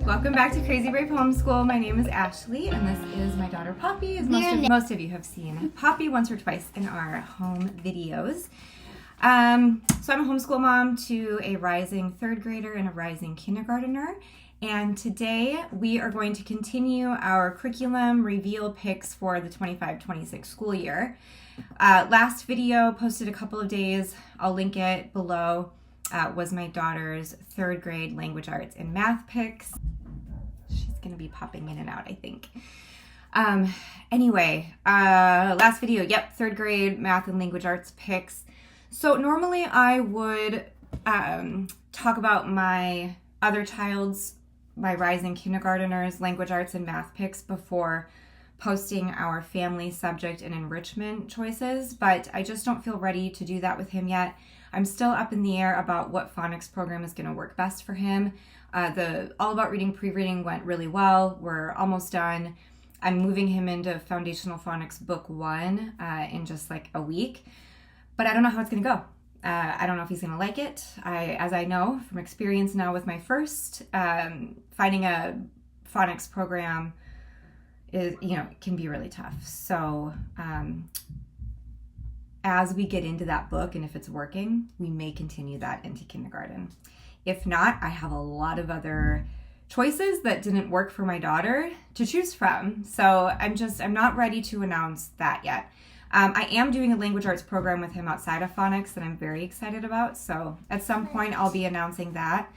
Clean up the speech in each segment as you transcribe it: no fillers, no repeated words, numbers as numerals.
Welcome back to Crazy Brave Homeschool. My name is Ashley, and this is my daughter Poppy, as most of you have seen Poppy once or twice in our home videos. So I'm a homeschool mom to a rising third grader and a rising kindergartner. And today we are going to continue our curriculum reveal picks for the 25-26 school year. Last video posted a couple of days, I'll link it below, was my daughter's third grade language arts and math picks. She's gonna be popping in and out, I think. Anyway, last video, third grade math and language arts picks. So normally I would talk about my other child's, my rising kindergartner's language arts and math picks before posting our family subject and enrichment choices, but I just don't feel ready to do that with him yet. I'm still up in the air about what phonics program is going to work best for him. The All About Reading pre-reading went really well. We're almost done. I'm moving him into Foundational Phonics Book 1 in just like a week, but I don't know how it's going to go. I don't know if he's going to like it. As I know from experience now with my first, finding a phonics program is, can be really tough. So as we get into that book, and if it's working, we may continue that into kindergarten. If not, I have a lot of other choices that didn't work for my daughter to choose from. So I'm not ready to announce that yet. I am doing a language arts program with him outside of phonics that I'm very excited about. So at some point I'll be announcing that.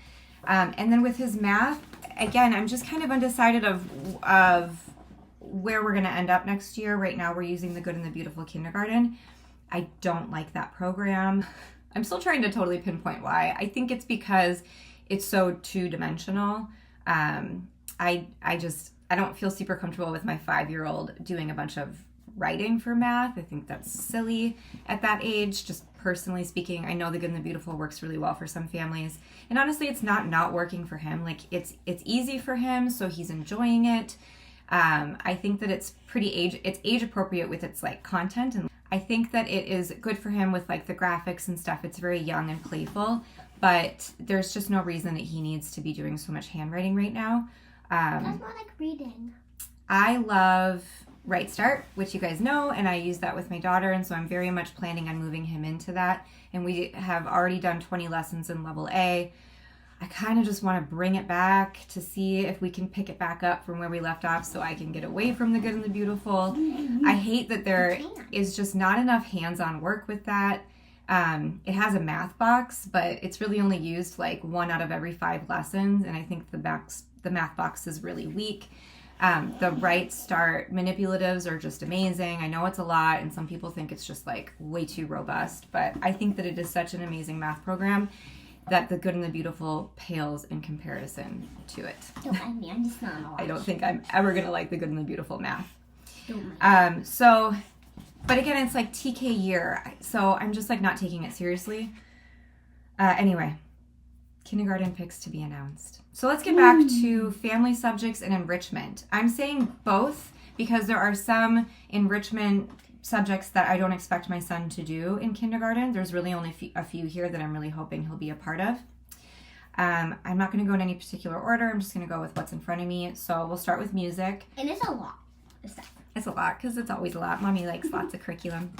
And then with his math, again, I'm just kind of undecided of where we're going to end up next year. Right now we're using the Good and the Beautiful Kindergarten. I don't like that program. I'm still trying to totally pinpoint why. I think it's because it's so two-dimensional. I don't feel super comfortable with my 5-year-old doing a bunch of writing for math. I think that's silly at that age, just personally speaking. I know the Good and the Beautiful works really well for some families. And honestly, it's not working for him. Like it's easy for him, so he's enjoying it. I think that it's age appropriate with its like content, and I think that it is good for him with like the graphics and stuff. It's very young and playful, but there's just no reason that he needs to be doing so much handwriting right now. That's more like reading. I love Right Start, which you guys know, and I use that with my daughter, and so I'm very much planning on moving him into that. And we have already done 20 lessons in level A. I kind of just want to bring it back to see if we can pick it back up from where we left off so I can get away from the Good and the Beautiful. I hate that there is just not enough hands-on work with that. It has a math box, but it's really only used like 1 out of every 5 lessons, and I think the math box is really weak. The Right Start manipulatives are just amazing. I know it's a lot, and some people think it's just like way too robust, but I think that it is such an amazing math program that the Good and the Beautiful pales in comparison to it. Don't mind me, I'm just not gonna watch. I don't think I'm ever gonna like the Good and the Beautiful math. Don't mind. But again, it's like TK year, so I'm just like not taking it seriously. Anyway, kindergarten picks to be announced. So let's get back to family subjects and enrichment. I'm saying both because there are some enrichment subjects that I don't expect my son to do in kindergarten. There's really only a few here that I'm really hoping he'll be a part of. I'm not going to go in any particular order. I'm just going to go with what's in front of me. So we'll start with music. And it's a lot. It's a lot because it's always a lot. Mommy likes lots of curriculum.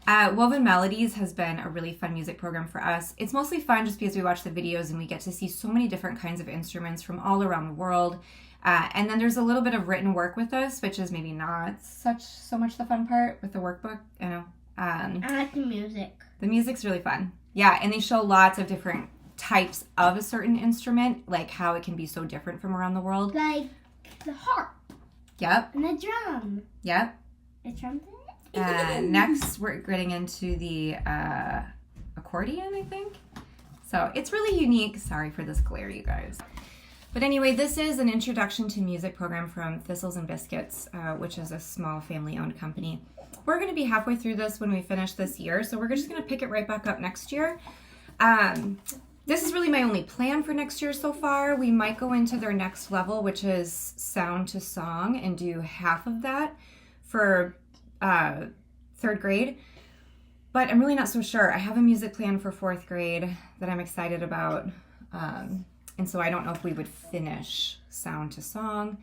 Woven Melodies has been a really fun music program for us. It's mostly fun just because we watch the videos and we get to see so many different kinds of instruments from all around the world. And then there's a little bit of written work with this, which is maybe not so much the fun part with the workbook. I know. I like the music. The music's really fun. Yeah, and they show lots of different types of a certain instrument, like how it can be so different from around the world. Like the harp. Yep. And the drum. Yep. The trumpet. Next, we're getting into the accordion, I think. So it's really unique. Sorry for this glare, you guys. But anyway, this is an introduction to music program from Thistles and Biscuits, which is a small family-owned company. We're going to be halfway through this when we finish this year, so we're just going to pick it right back up next year. This is really my only plan for next year so far. We might go into their next level, which is sound to song, and do half of that for 3rd grade. But I'm really not so sure. I have a music plan for 4th grade that I'm excited about. And so I don't know if we would finish sound to song.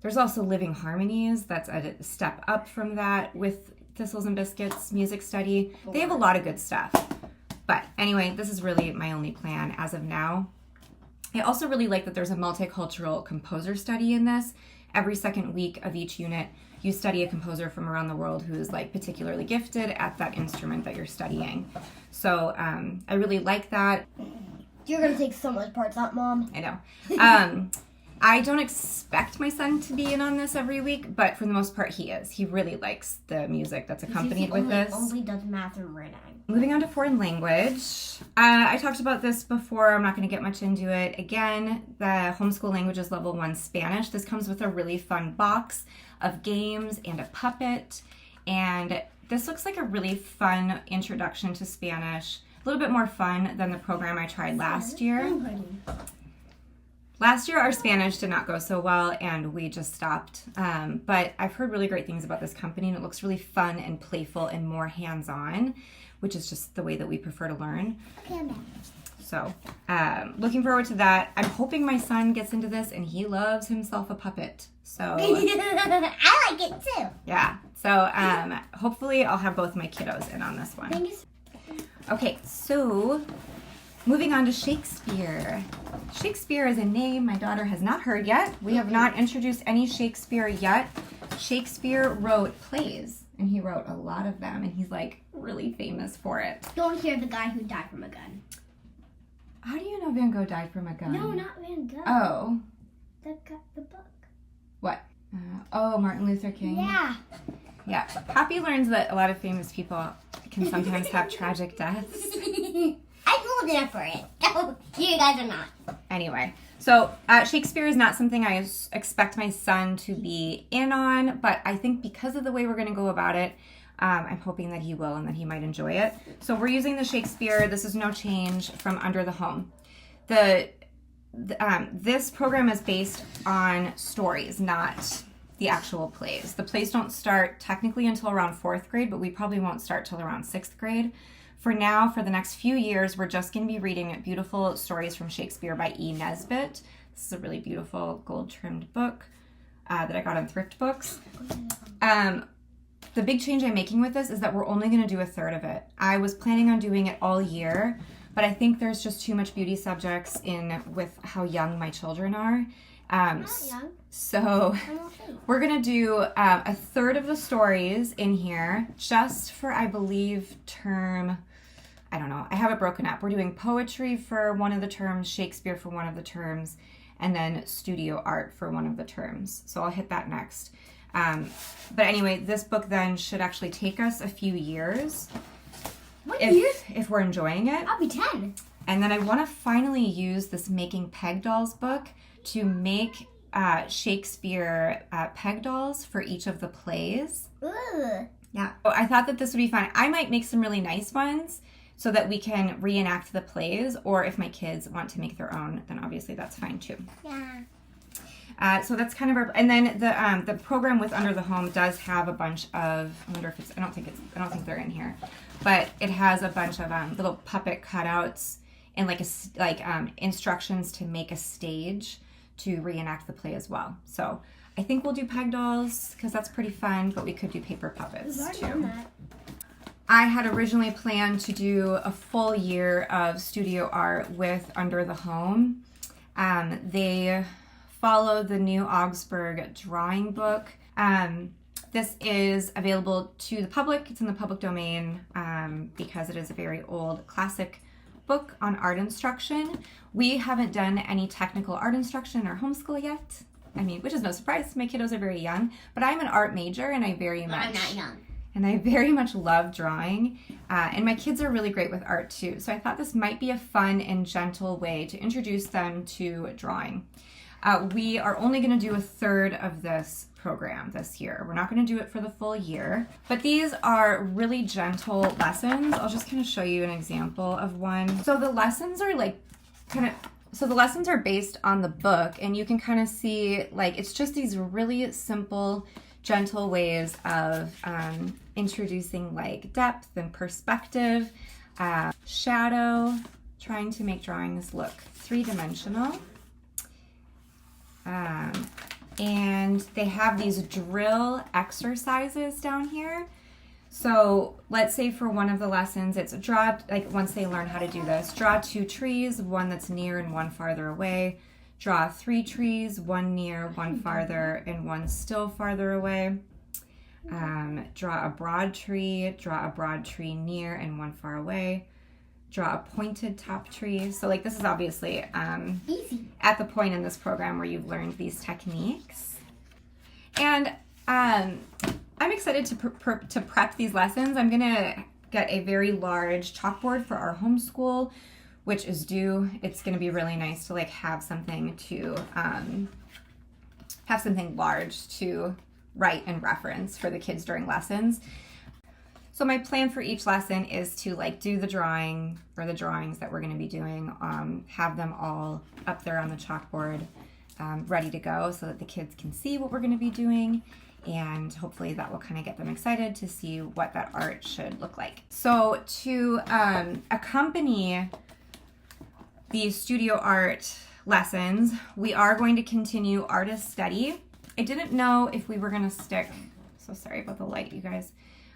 There's also Living Harmonies. That's a step up from that with Thistles and Biscuits music study. They have a lot of good stuff. But anyway, this is really my only plan as of now. I also really like that there's a multicultural composer study in this. Every second week of each unit, you study a composer from around the world who is like particularly gifted at that instrument that you're studying. So I really like that. You're going to take so much parts out, Mom. I know. I don't expect my son to be in on this every week, but for the most part he is. He really likes the music that's accompanied with this. Only does math and reading. Moving on to foreign language. I talked about this before. I'm not going to get much into it. Again, the Homeschool Languages Level 1 Spanish. This comes with a really fun box of games and a puppet. And this looks like a really fun introduction to Spanish. A little bit more fun than the program I tried last year. Last year, our Spanish did not go so well, and we just stopped. But I've heard really great things about this company, and it looks really fun and playful and more hands-on, which is just the way that we prefer to learn. So, looking forward to that. I'm hoping my son gets into this, and he loves himself a puppet. So I like it too. Yeah. So, hopefully I'll have both my kiddos in on this one. Okay, so moving on to Shakespeare. Shakespeare is a name my daughter has not heard yet. We have not introduced any Shakespeare yet. Shakespeare wrote plays, and he wrote a lot of them, and he's like really famous for it. Don't hear the guy who died from a gun. How do you know Van Gogh died from a gun? No, not Van Gogh. Oh. The book. What? Martin Luther King? Yeah. Yeah. Poppy learns that a lot of famous people can sometimes have tragic deaths. I'm old enough for it. No, you guys are not. Anyway, so Shakespeare is not something I expect my son to be in on, but I think because of the way we're going to go about it, I'm hoping that he will and that he might enjoy it. So we're using the Shakespeare. This is no change from Under the Home. This program is based on stories, not the actual plays. The plays don't start technically until around 4th grade, but we probably won't start till around 6th grade. For now, for the next few years, we're just going to be reading beautiful stories from Shakespeare by E. Nesbit. This is a really beautiful gold-trimmed book that I got on Thrift Books. The big change I'm making with this is that we're only going to do a third of it. I was planning on doing it all year, but I think there's just too much beauty subjects in with how young my children are. Not young. So we're going to do a third of the stories in here just for, I believe, term... I don't know. I have it broken up. We're doing poetry for one of the terms, Shakespeare for one of the terms, and then studio art for one of the terms. So I'll hit that next. But anyway, this book then should actually take us a few years. What years? If we're enjoying it. I'll be 10. And then I want to finally use this Making Peg Dolls book to make Shakespeare peg dolls for each of the plays. Ooh. Yeah. So I thought that this would be fun. I might make some really nice ones so that we can reenact the plays, or if my kids want to make their own, then obviously that's fine too. Yeah. So that's kind of our, and then the program with Under the Home does have a bunch of, I wonder if it's, I don't think they're in here, but it has a bunch of little puppet cutouts and like instructions to make a stage to reenact the play as well. So I think we'll do peg dolls because that's pretty fun, but we could do paper puppets We've too. already done that. I had originally planned to do a full year of studio art with Under the Home. They follow the new Augsburg drawing book. This is available to the public. It's in the public domain because it is a very old classic book on art instruction. We haven't done any technical art instruction in our homeschool yet. I mean, which is no surprise. My kiddos are very young, but I'm an art major and I very much... I'm not young. And I very much love drawing, and my kids are really great with art too. So I thought this might be a fun and gentle way to introduce them to drawing. We are only going to do a third of this program this year. We're not going to do it for the full year, but these are really gentle lessons. I'll just kind of show you an example of one. So the lessons are the lessons are based on the book, and you can kind of see it's just these really simple, gentle ways of introducing depth and perspective, shadow, trying to make drawings look three-dimensional. And they have these drill exercises down here. So let's say for one of the lessons, it's draw, like once they learn how to do this, draw 2 trees, one that's near and one farther away. Draw 3 trees, one near, one farther, and one still farther away. Draw a broad tree near and one far away. Draw a pointed top tree. So like this is obviously easy at the point in this program where you've learned these techniques. And I'm excited to prep these lessons. I'm gonna get a very large chalkboard for our homeschool, which is due. It's gonna be really nice to like have something large to write and reference for the kids during lessons. So my plan for each lesson is to like do the drawing or the drawings that we're going to be doing, have them all up there on the chalkboard, ready to go so that the kids can see what we're going to be doing, and hopefully that will kind of get them excited to see what that art should look like. So to accompany the studio art lessons, we are going to continue artist study. I didn't know if we were going to stick, so sorry about the light, you guys.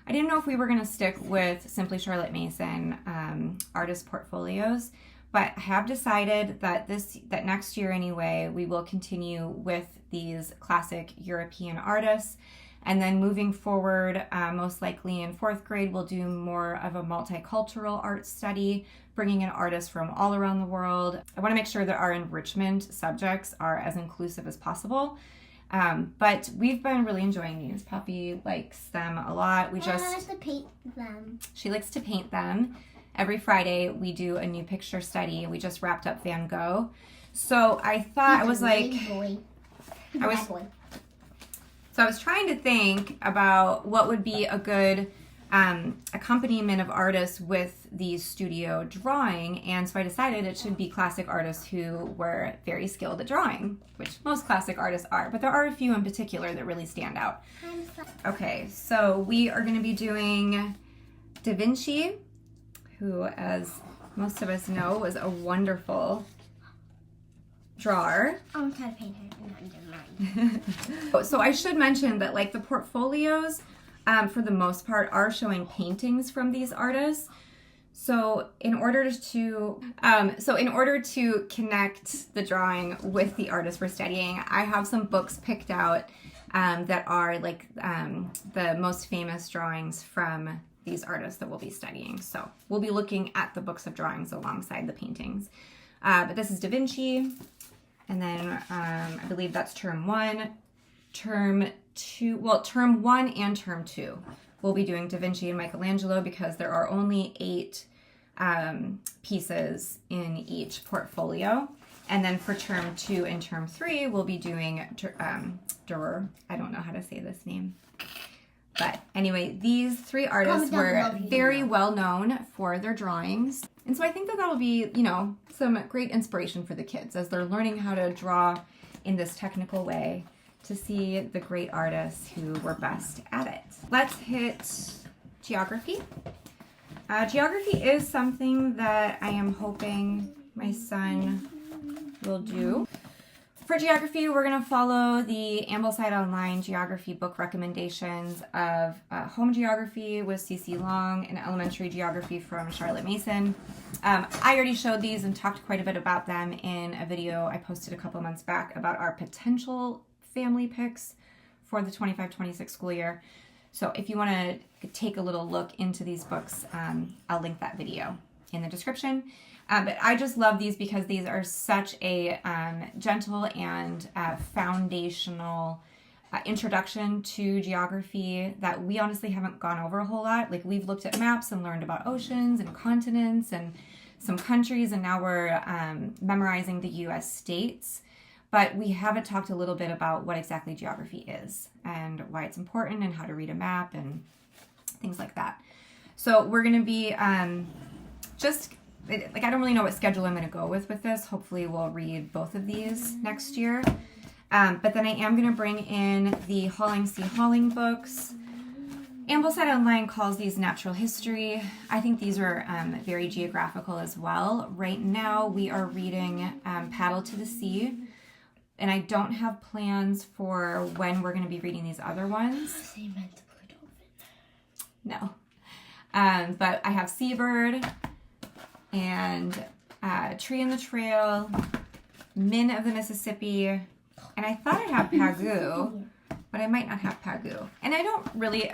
I didn't know if we were going to stick with Simply Charlotte Mason artist portfolios, but I have decided that that next year anyway, we will continue with these classic European artists. And then moving forward, most likely in 4th grade, we'll do more of a multicultural art study, bringing in artists from all around the world. I want to make sure that our enrichment subjects are as inclusive as possible. But we've been really enjoying these. Poppy likes them a lot. I like to paint them. She likes to paint them. Every Friday we do a new picture study. We just wrapped up Van Gogh. So I thought, I was trying to think about what would be a good accompaniment of artists with the studio drawing, and so I decided it should be classic artists who were very skilled at drawing, which most classic artists are, but there are a few in particular that really stand out. Okay, so we are going to be doing Da Vinci, who, as most of us know, was a wonderful drawer. I'm trying to paint her. So I should mention that like the portfolios, for the most part, are showing paintings from these artists. So in order to connect the drawing with the artist we're studying, I have some books picked out that are like the most famous drawings from these artists that we'll be studying. So we'll be looking at the books of drawings alongside the paintings. But this is Da Vinci, and then I believe that's term 1. Term 1 and term 2. We'll be doing Da Vinci and Michelangelo because there are only 8 pieces in each portfolio. And then for term 2 and term 3, we'll be doing Durer. I don't know how to say this name. But anyway, these 3 artists were very well known for their drawings. And so I think that that'll be, some great inspiration for the kids as they're learning how to draw in this technical way, to see the great artists who were best at it. Let's hit geography. Geography is something that I am hoping my son will do. For geography, we're going to follow the Ambleside Online geography book recommendations of home geography with C.C. Long and elementary geography from Charlotte Mason. I already showed these and talked quite a bit about them in a video I posted a couple months back about our potential family picks for the 25-26 school year. So if you want to take a little look into these books, I'll link that video in the description. But I just love these because these are such a gentle and foundational introduction to geography that we honestly haven't gone over a whole lot. Like, we've looked at maps and learned about oceans and continents and some countries, and now we're memorizing the U.S. states. But we haven't talked a little bit about what exactly geography is and why it's important and how to read a map and things like that. So we're going to be I don't really know what schedule I'm going to go with this. Hopefully we'll read both of these next year. But then I am going to bring in the Halling C. Halling books, Ambleside Online calls these natural history. I think these are very geographical as well. Right now we are reading Paddle to the Sea, and I don't have plans for when we're going to be reading these other ones. No. But I have Seabird and Tree in the Trail, Min of the Mississippi, and I thought I'd have Pagoo, but I might not have Pagoo. And I don't really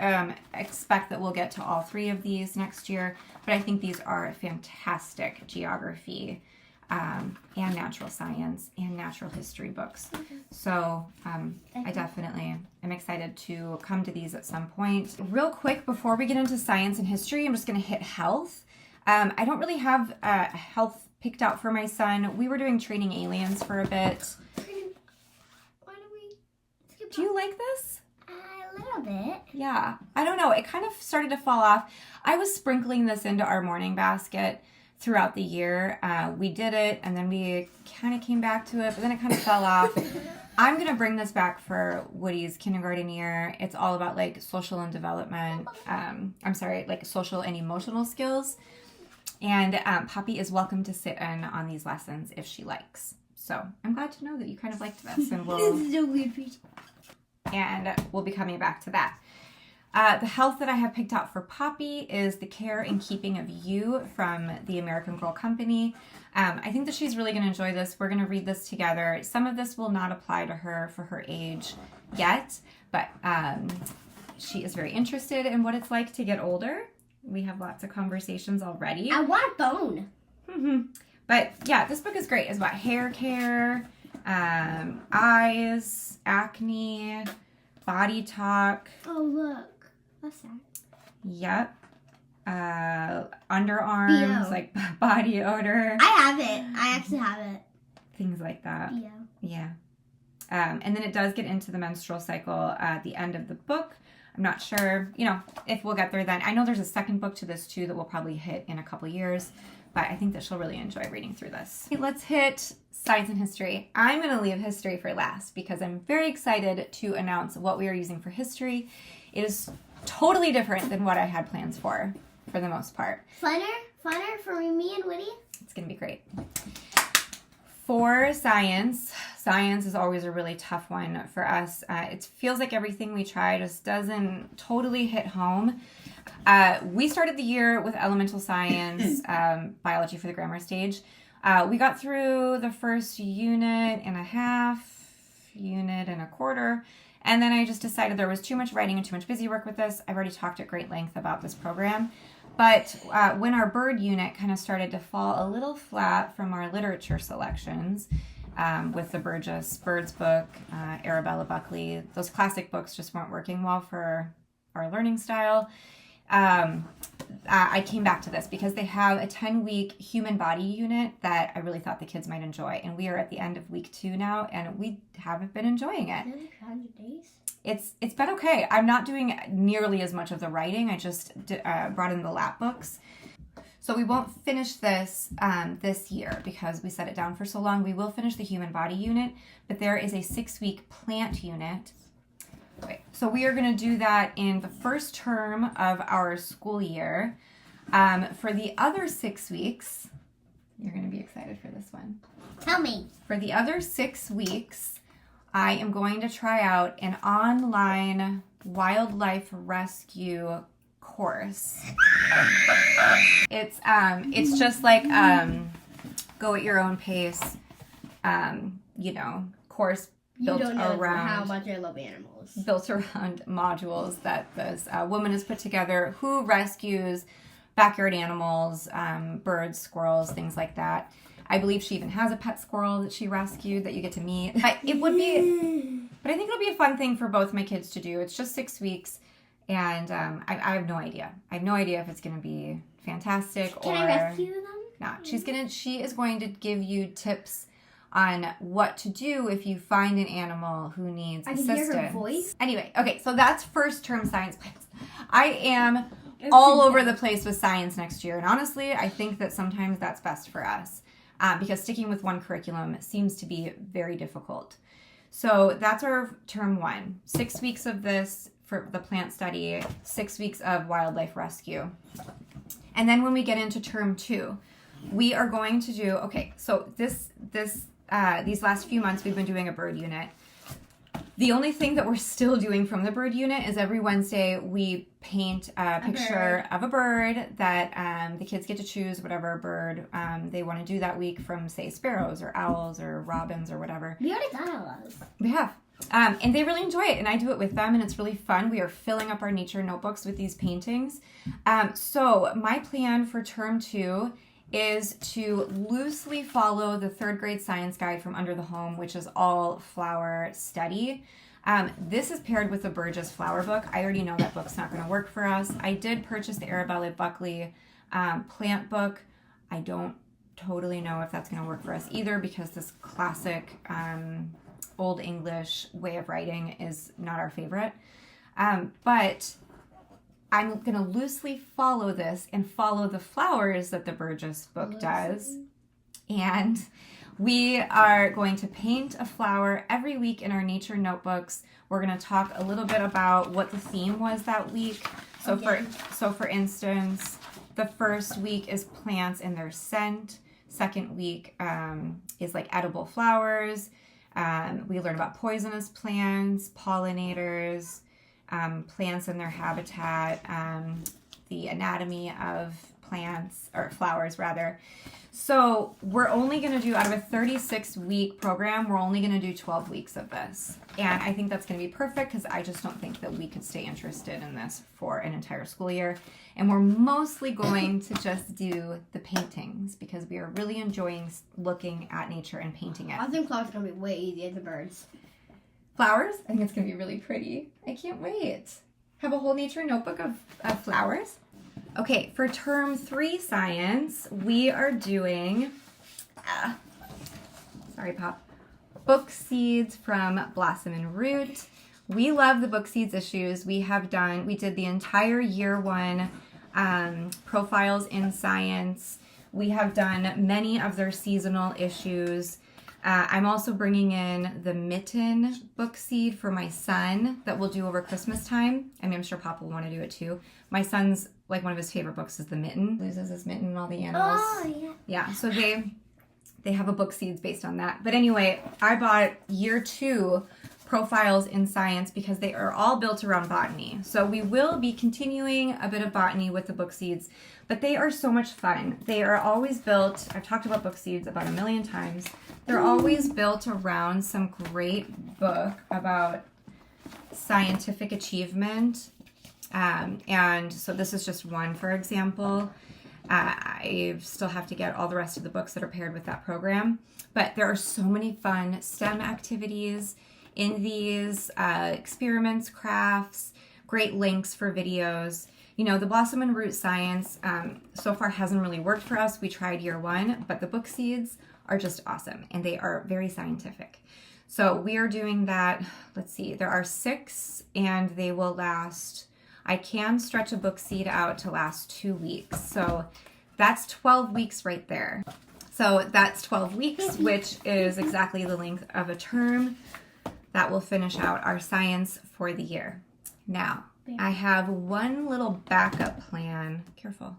expect that we'll get to all three of these next year, but I think these are fantastic geography and natural science and natural history books. So I definitely am excited to come to these at some point. Real quick, before we get into science and history, I'm just going to hit health. I don't really have health picked out for my son. We were doing Training Aliens for a bit. Why do we skip Do you like this? a little bit? Yeah. I don't know. It kind of started to fall off. I was sprinkling this into our morning basket throughout the year. We did it, and then we kind of came back to it, but then it kind of fell off. I'm going to bring this back for Woody's kindergarten year. It's all about like social and development. Like social and emotional skills. And Poppy is welcome to sit in on these lessons if she likes. So I'm glad to know that you kind of liked this, and This is so weird. we'll be coming back to that. The health that I have picked out for Poppy is The Care and Keeping of You from the American Girl Company. I think that she's really going to enjoy this. We're going to read this together. Some of this will not apply to her for her age yet, but she is very interested in what it's like to get older. We have lots of conversations already. I want a bone. Mm-hmm. But yeah, this book is great. It's about hair care, eyes, acne, body talk. Oh, look. What's that? Yep. Underarms, BO. like body odor. I have it. I actually have it. Things like that. Yeah. Yeah. And then it does get into the menstrual cycle at the end of the book. I'm not sure, if we'll get there then. I know there's a second book to this too that we'll probably hit in a couple years, but I think that she'll really enjoy reading through this. Okay, let's hit science and history. I'm going to leave history for last because I'm very excited to announce what we are using for history. It is totally different than what I had plans for the most part. Funner for me and Woody. It's going to be great. For science is always a really tough one for us. It feels like everything we try just doesn't totally hit home. We started the year with elemental science, biology for the grammar stage. We got through the first unit and a half, unit and a quarter, and then I just decided there was too much writing and too much busy work with this. I've already talked at great length about this program. But when our bird unit kind of started to fall a little flat from our literature selections, with the Burgess Birds book, Arabella Buckley, those classic books just weren't working well for our learning style. I came back to this because they have a 10-week human body unit that I really thought the kids might enjoy. And we are at the end of week 2 now, and we haven't been enjoying it. 100 days? It's been okay. I'm not doing nearly as much of the writing. I just brought in the lap books. So we won't finish this this year because we set it down for so long. We will finish the human body unit, but there is a 6-week plant unit. Okay, so we are going to do that in the first term of our school year. For the other 6 weeks, you're going to be excited for this one. Tell me. For the other 6 weeks, I am going to try out an online wildlife rescue course. It's just like go at your own pace, course built You don't know around how much I love animals. built around modules that this woman has put together who rescues backyard animals, birds, squirrels, things like that. I believe she even has a pet squirrel that she rescued that you get to meet. But I think it'll be a fun thing for both my kids to do. It's just 6 weeks, and I have no idea. I have no idea if it's going to be fantastic or Can I rescue them? not. She is going to give you tips on what to do if you find an animal who needs assistance. Hear her voice. Anyway, okay, so that's first term science plans. I am all over the place with science next year, and honestly, I think that sometimes that's best for us. Because sticking with one curriculum seems to be very difficult. So that's our term 1. 6 weeks of this for the plant study, 6 weeks of wildlife rescue. And then when we get into term 2, we are going to do, okay, so these last few months we've been doing a bird unit. The only thing that we're still doing from the bird unit is every Wednesday we paint a picture of a bird that the kids get to choose whatever bird they want to do that week from, say, sparrows or owls or robins or whatever. We already got all those. We have. And they really enjoy it, and I do it with them, and it's really fun. We are filling up our nature notebooks with these paintings. So my plan for term 2 is to loosely follow the 3rd grade science guide from Under the Home, which is all flower study. This is paired with the Burgess flower book. I already know that book's not going to work for us. I did purchase the Arabella Buckley plant book. I don't totally know if that's going to work for us either, because this classic Old English way of writing is not our favorite. But I'm going to loosely follow this and follow the flowers that the Burgess book does. And we are going to paint a flower every week in our nature notebooks. We're going to talk a little bit about what the theme was that week. So for instance, the first week is plants and their scent. Second week is like edible flowers. We learn about poisonous plants, pollinators, plants and their habitat, the anatomy of plants, or flowers rather. So we're only going to do, out of a 36-week program, we're only going to do 12 weeks of this. And I think that's going to be perfect, because I just don't think that we could stay interested in this for an entire school year. And we're mostly going to just do the paintings, because we are really enjoying looking at nature and painting it. I think flowers are going to be way easier than birds. Flowers? I think it's going to be really pretty. I can't wait. Have a whole nature notebook of flowers. Okay, for term 3 science, we are doing, sorry, Pop, book seeds from Blossom and Root. We love the book seeds issues. We did the entire year 1 profiles in science. We have done many of their seasonal issues. I'm also bringing in the mitten book seed for my son that we'll do over Christmas time. I mean, I'm sure Pop will want to do it too. My son's, like, one of his favorite books is The Mitten. Loses his mitten and all the animals. Oh, yeah. Yeah, so they have a book seeds based on that. But anyway, I bought year 2 profiles in science because they are all built around botany. So we will be continuing a bit of botany with the book seeds, but they are so much fun. They are always built, I've talked about book seeds about a million times. They're always built around some great book about scientific achievement. And so this is just one, for example. I still have to get all the rest of the books that are paired with that program. But there are so many fun STEM activities in these, experiments, crafts, great links for videos. You know, the Blossom and Root science so far hasn't really worked for us. We tried year 1, but the book seeds are just awesome, and they are very scientific. So we are doing that. Let's see, there are 6, and they will last, I can stretch a book seed out to last 2 weeks. So that's 12 weeks right there. So that's 12 weeks, which is exactly the length of a term. That will finish out our science for the year. Now, I have one little backup plan. Careful.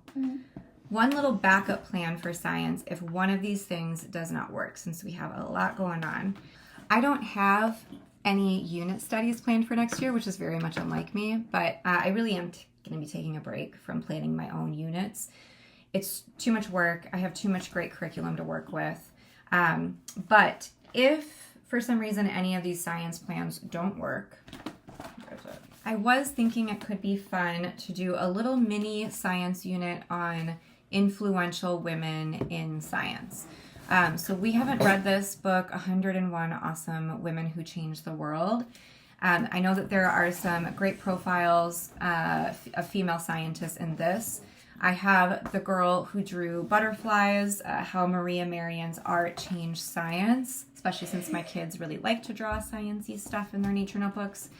One little backup plan for science if one of these things does not work, since we have a lot going on. I don't have any unit studies planned for next year, which is very much unlike me, but I really am going to be taking a break from planning my own units. It's too much work. I have too much great curriculum to work with. But if for some reason any of these science plans don't work, I was thinking it could be fun to do a little mini science unit on influential women in science. So we haven't read this book, 101 Awesome Women Who Changed the World. I know that there are some great profiles of female scientists in this. I have the girl who drew butterflies, how Maria Marion's art changed science, especially since my kids really like to draw science-y stuff in their nature notebooks.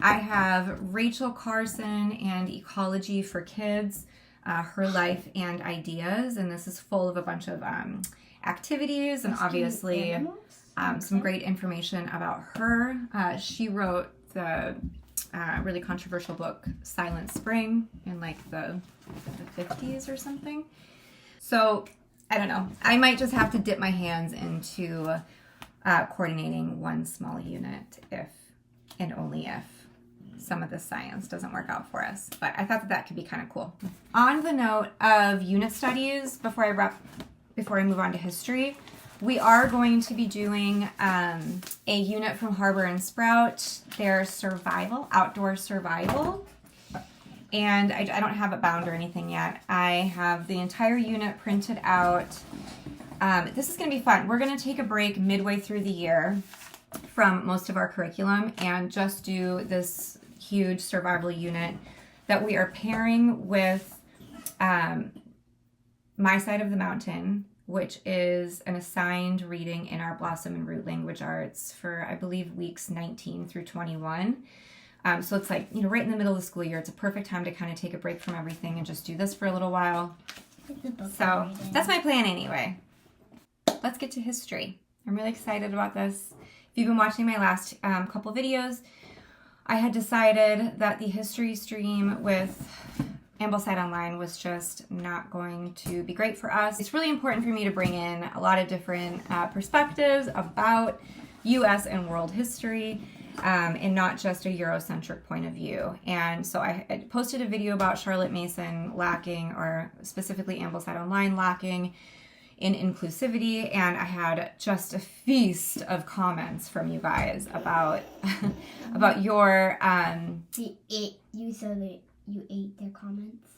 I have Rachel Carson and Ecology for Kids, her life and ideas, and this is full of a bunch of activities and obviously some great information about her. She wrote the really controversial book, Silent Spring, in like the 50s or something. So I don't know. I might just have to dip my hands into coordinating one small unit if and only if some of the science doesn't work out for us. But I thought that could be kind of cool. On the note of unit studies, before I move on to history, we are going to be doing a unit from Harbor and Sprout, their outdoor survival. And I don't have it bound or anything yet. I have the entire unit printed out. This is going to be fun. We're going to take a break midway through the year from most of our curriculum and just do this huge survival unit that we are pairing with My Side of the Mountain, which is an assigned reading in our Blossom and Root language arts for, I believe, weeks 19 through 21. So it's like, right in the middle of the school year. It's a perfect time to kind of take a break from everything and just do this for a little while. So that's my plan anyway. Let's get to history. I'm really excited about this. If you've been watching my last couple videos, I had decided that the history stream with Ambleside Online was just not going to be great for us. It's really important for me to bring in a lot of different perspectives about U.S. and world history, and not just a Eurocentric point of view. And so I posted a video about Charlotte Mason lacking, or specifically Ambleside Online lacking, in inclusivity, and I had just a feast of comments from you guys about your You said that you ate their comments.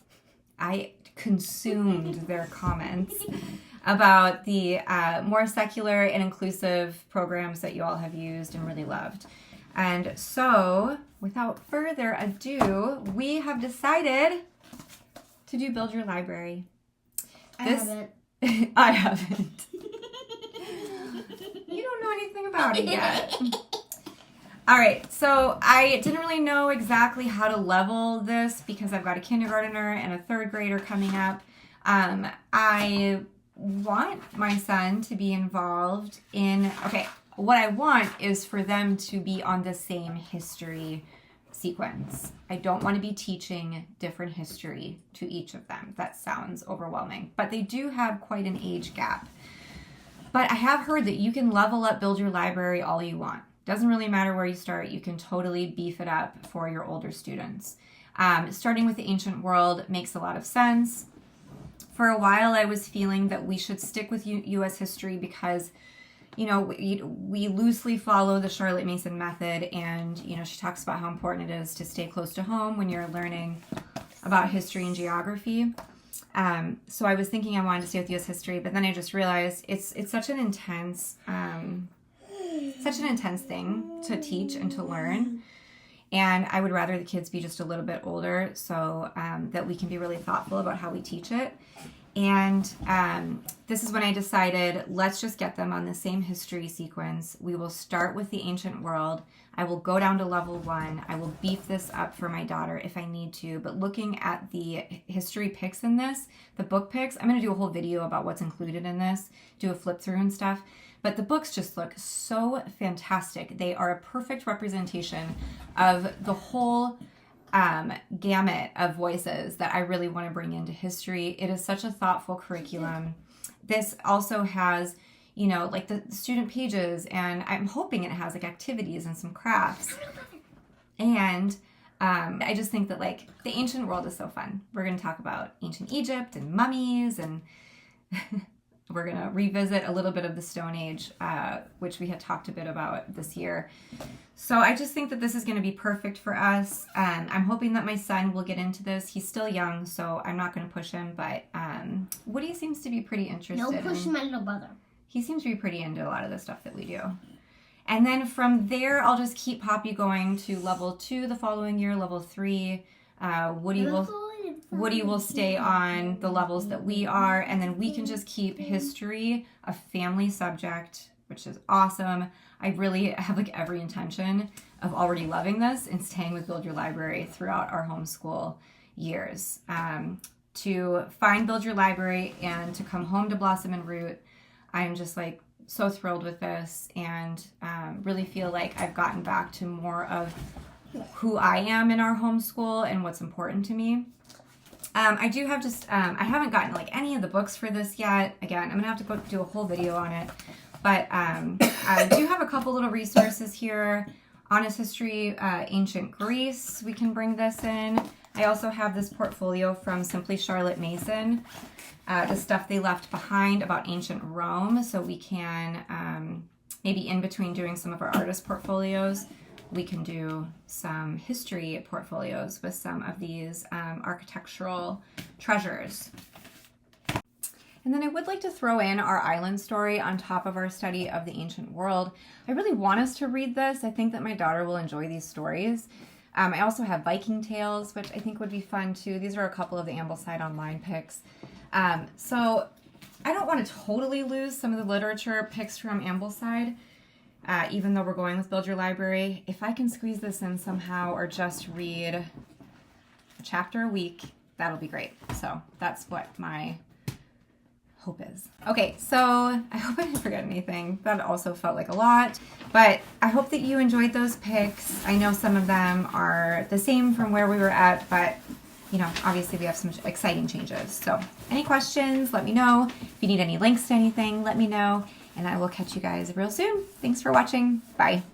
I consumed their comments about the more secular and inclusive programs that you all have used and really loved. And so, without further ado, we have decided to do Build Your Library. I haven't. I haven't. You don't know anything about it yet. All right, so I didn't really know exactly how to level this because I've got a kindergartner and a third grader coming up. I want my son to be involved in, what I want is for them to be on the same history sequence. I don't want to be teaching different history to each of them. That sounds overwhelming, but they do have quite an age gap. But I have heard that you can level up Build Your Library all you want. Doesn't really matter where you start. You can totally beef it up for your older students. Starting with the ancient world makes a lot of sense. For a while, I was feeling that we should stick with U.S. history because we loosely follow the Charlotte Mason method, and, she talks about how important it is to stay close to home when you're learning about history and geography. So I was thinking I wanted to stay with U.S. history, but then I just realized it's such an intense thing to teach and to learn. And I would rather the kids be just a little bit older so that we can be really thoughtful about how we teach it. And this is when I decided, let's just get them on the same history sequence. We will start with the ancient world. I will go down to level 1. I will beef this up for my daughter if I need to. But looking at the history picks in this, the book picks, I'm going to do a whole video about what's included in this, do a flip through and stuff. But the books just look so fantastic. They are a perfect representation of the whole gamut of voices that I really want to bring into history. It is such a thoughtful curriculum. This also has, like the student pages, and I'm hoping it has like activities and some crafts. And I just think that like the ancient world is so fun. We're going to talk about ancient Egypt and mummies, and we're going to revisit a little bit of the Stone Age, which we had talked a bit about this year. So I just think that this is going to be perfect for us. I'm hoping that my son will get into this. He's still young, so I'm not going to push him, but Woody seems to be pretty interested. No, push my little brother. He seems to be pretty into a lot of the stuff that we do. And then from there, I'll just keep Poppy going to level 2 the following year, level 3. Woody will stay on the levels that we are, and then we can just keep history a family subject, which is awesome. I really have like every intention of already loving this and staying with Build Your Library throughout our homeschool years. To find Build Your Library and to come home to Blossom and Root, I'm just like so thrilled with this, and really feel like I've gotten back to more of who I am in our homeschool and what's important to me. I do have I haven't gotten like any of the books for this yet. Again, I'm going to have to go do a whole video on it. But I do have a couple little resources here. Honest History, Ancient Greece, we can bring this in. I also have this portfolio from Simply Charlotte Mason, the stuff they left behind about ancient Rome. So we can, maybe in between doing some of our artist portfolios, we can do some history portfolios with some of these architectural treasures. And then I would like to throw in our island story on top of our study of the ancient world. I really want us to read this. I think that my daughter will enjoy these stories. I also have Viking Tales, which I think would be fun too. These are a couple of the Ambleside Online picks. So I don't want to totally lose some of the literature picks from Ambleside, even though we're going with Build Your Library. If I can squeeze this in somehow or just read a chapter a week, that'll be great. So that's what my hope is. Okay, so I hope I didn't forget anything. That also felt like a lot, but I hope that you enjoyed those picks. I know some of them are the same from where we were at, but you know, obviously we have some exciting changes. So any questions, let me know. If you need any links to anything, let me know, and I will catch you guys real soon. Thanks for watching. Bye.